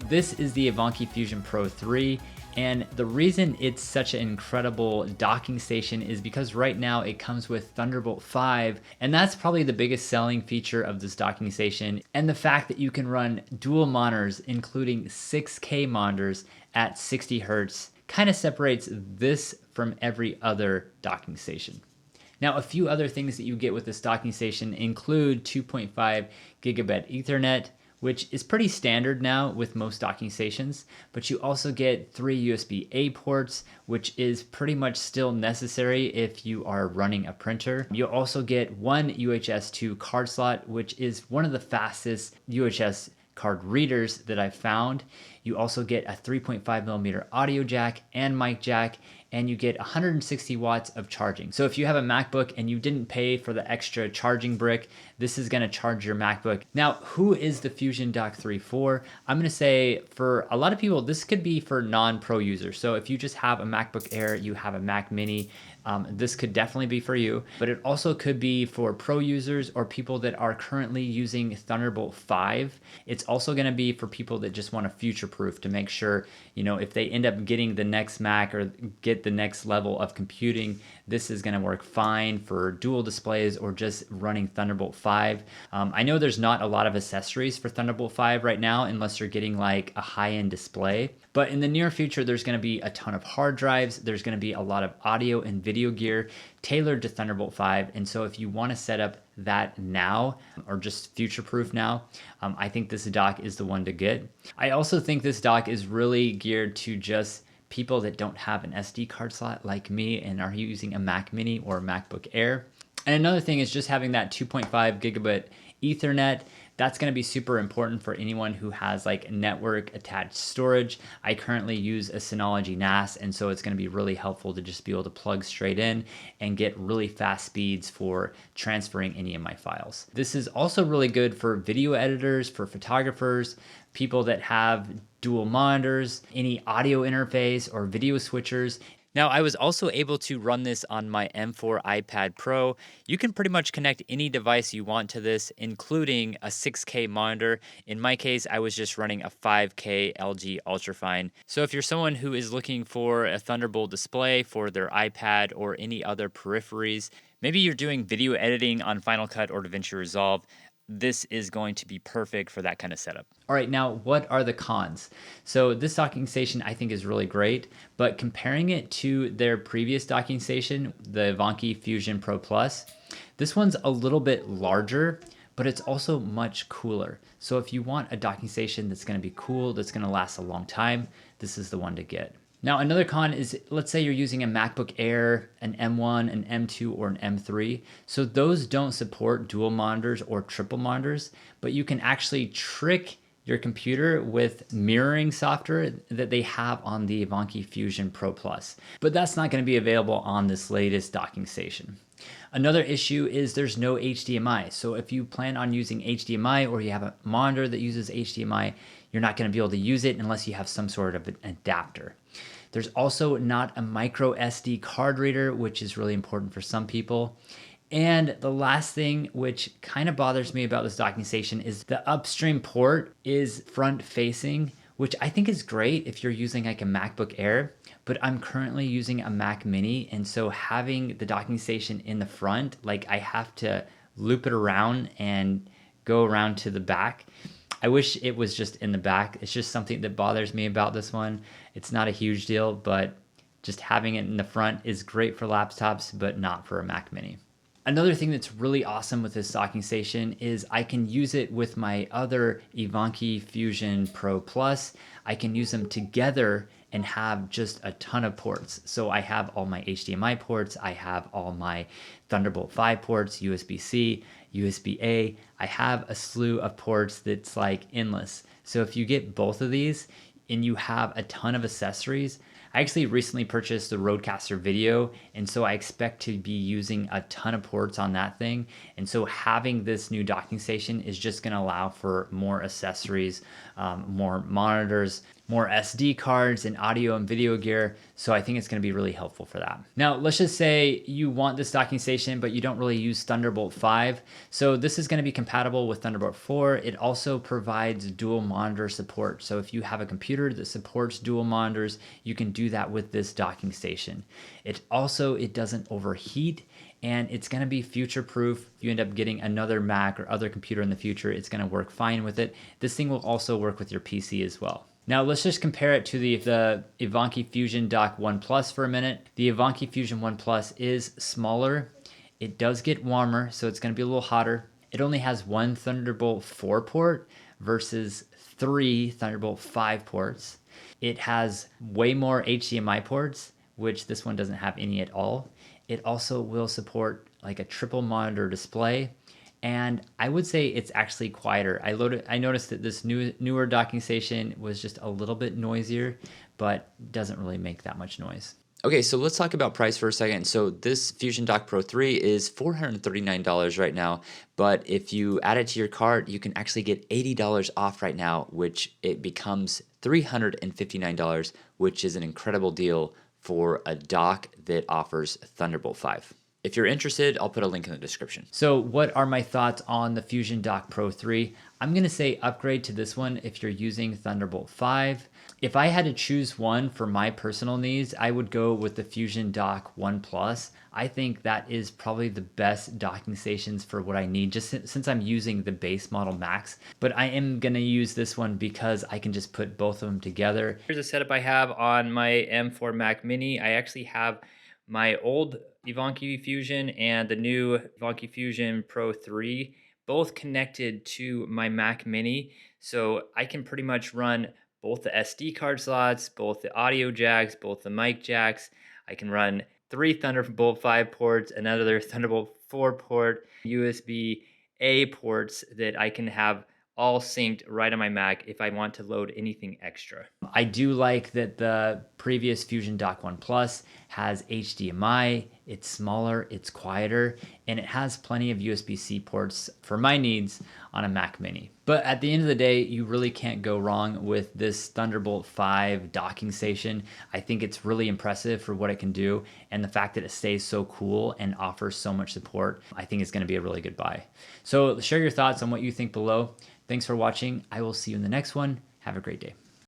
This is the iVanky Fusion Pro 3. And the reason it's such an incredible docking station is because right now it comes with Thunderbolt 5, and that's probably the biggest selling feature of this docking station. And the fact that you can run dual monitors, including 6K monitors at 60 Hertz, kind of separates this from every other docking station. Now, a few other things that you get with this docking station include 2.5 gigabit Ethernet, which is pretty standard now with most docking stations, but you also get 3 USB-A ports, which is pretty much still necessary if you are running a printer. You'll also get one UHS 2 card slot, which is one of the fastest UHS card readers that I've found. You also get a 3.5mm audio jack and mic jack, and you get 160 watts of charging. So if you have a MacBook and you didn't pay for the extra charging brick, this is gonna charge your MacBook. Now, who is the FusionDock 3 for? I'm gonna say for a lot of people, this could be for non-pro users. So if you just have a MacBook Air, you have a Mac Mini, this could definitely be for you, but it also could be for pro users or people that are currently using Thunderbolt 5. It's also gonna be for people that just want to future-proof to make sure, you know, if they end up getting the next Mac or get the next level of computing, this is gonna work fine for dual displays or just running Thunderbolt 5. I know there's not a lot of accessories for Thunderbolt 5 right now unless you're getting like a high-end display, but in the near future, there's gonna be a ton of hard drives, there's gonna be a lot of audio and video gear tailored to Thunderbolt 5, and so if you want to set up that now or just future-proof now, I think this dock is the one to get. I also think this dock is really geared to just people that don't have an SD card slot like me and are using a Mac Mini or a MacBook Air. And another thing is just having that 2.5 gigabit Ethernet. That's going to be super important for anyone who has like network attached storage. I currently use a Synology NAS, and so it's going to be really helpful to just be able to plug straight in and get really fast speeds for transferring any of my files. This is also really good for video editors, for photographers, people that have dual monitors, any audio interface or video switchers. Now, I was also able to run this on my M4 iPad Pro. You can pretty much connect any device you want to this, including a 6K monitor. In my case, I was just running a 5K LG Ultrafine. So if you're someone who is looking for a Thunderbolt display for their iPad or any other peripheries, maybe you're doing video editing on Final Cut or DaVinci Resolve, this is going to be perfect for that kind of setup. All right, now what are the cons? So this docking station I think is really great, but comparing it to their previous docking station, the iVanky Fusion Pro Plus, this one's a little bit larger, but it's also much cooler. So if you want a docking station that's gonna be cool, that's gonna last a long time, this is the one to get. Now, another con is, let's say you're using a MacBook Air, an M1, an M2, or an M3. So those don't support dual monitors or triple monitors, but you can actually trick your computer with mirroring software that they have on the iVanky Fusion Pro Plus. But that's not going to be available on this latest docking station. Another issue is there's no HDMI. So if you plan on using HDMI or you have a monitor that uses HDMI, you're not going to be able to use it unless you have some sort of an adapter. There's also not a micro SD card reader, which is really important for some people. And the last thing, which kind of bothers me about this docking station, is the upstream port is front facing, which I think is great if you're using like a MacBook Air, but I'm currently using a Mac Mini, and so having the docking station in the front, like I have to loop it around and go around to the back. I wish it was just in the back. It's just something that bothers me about this one. It's not a huge deal, but just having it in the front is great for laptops, but not for a Mac Mini. Another thing that's really awesome with this docking station is I can use it with my other iVanky Fusion Pro Plus. I can use them together and have just a ton of ports. So I have all my HDMI ports, I have all my Thunderbolt 5 ports, USB-C, USB-A. I have a slew of ports that's like endless. So if you get both of these and you have a ton of accessories, I actually recently purchased the Rodecaster Video, and so I expect to be using a ton of ports on that thing. And so having this new docking station is just gonna allow for more accessories, more monitors, more SD cards and audio and video gear. So I think it's going to be really helpful for that. Now, let's just say you want this docking station, but you don't really use Thunderbolt 5. So this is going to be compatible with Thunderbolt 4. It also provides dual monitor support. So if you have a computer that supports dual monitors, you can do that with this docking station. It doesn't overheat, and it's going to be future proof. If you end up getting another Mac or other computer in the future, it's going to work fine with it. This thing will also work with your PC as well. Now let's just compare it to the iVanky FusionDock 1 Plus for a minute. The iVanky Fusion 1 Plus is smaller. It does get warmer, so it's going to be a little hotter. It only has one Thunderbolt 4 port versus 3 Thunderbolt 5 ports. It has way more HDMI ports, which this one doesn't have any at all. It also will support like a triple monitor display. And I would say it's actually quieter. I noticed that this newer docking station was just a little bit noisier, but doesn't really make that much noise. Okay, so let's talk about price for a second. So this FusionDock Pro 3 is $439 right now, but if you add it to your cart, you can actually get $80 off right now, which it becomes $359, which is an incredible deal for a dock that offers Thunderbolt 5. If you're interested, I'll put a link in the description. So what are my thoughts on the FusionDock Pro 3? I'm going to say upgrade to this one if you're using Thunderbolt 5. If I had to choose one for my personal needs, I would go with the FusionDock 1 Plus. I think that is probably the best docking stations for what I need, just since I'm using the base model Max. But I am going to use this one because I can just put both of them together. Here's a setup I have on my M4 Mac Mini. I actually have my old iVanky Fusion and the new iVanky Fusion Pro 3 both connected to my Mac Mini. So I can pretty much run both the SD card slots, both the audio jacks, both the mic jacks. I can run 3 Thunderbolt 5 ports, another Thunderbolt 4 port, USB-A ports that I can have all synced right on my Mac if I want to load anything extra. I do like that the previous FusionDock 1 Plus has HDMI, it's smaller, it's quieter, and it has plenty of USB-C ports for my needs on a Mac Mini. But at the end of the day, you really can't go wrong with this Thunderbolt 5 docking station. I think it's really impressive for what it can do, and the fact that it stays so cool and offers so much support, I think it's going to be a really good buy. So share your thoughts on what you think below. Thanks for watching. I will see you in the next one. Have a great day.